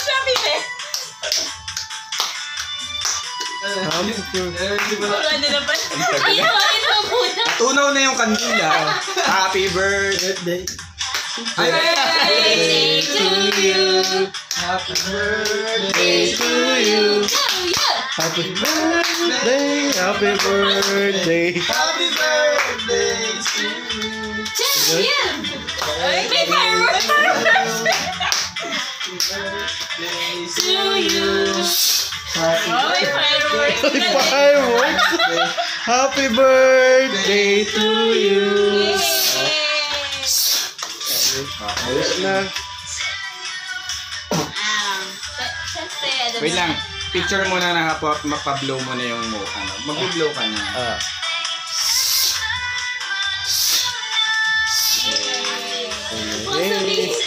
Sabi na. Ano na ba? Ito muna. Tunaw na yung kandila. Happy birthday. Birthday to you. Happy birthday to you. Happy birthday, happy birthday. Happy birthday to you. May fireworks. To you. Oh, may fireworks. Fireworks. Happy birthday to you. Ayos na. Wait lang. Picture mo na nakapot, mapablow mo na yung ano. Mag-blow ka na. Sabihin.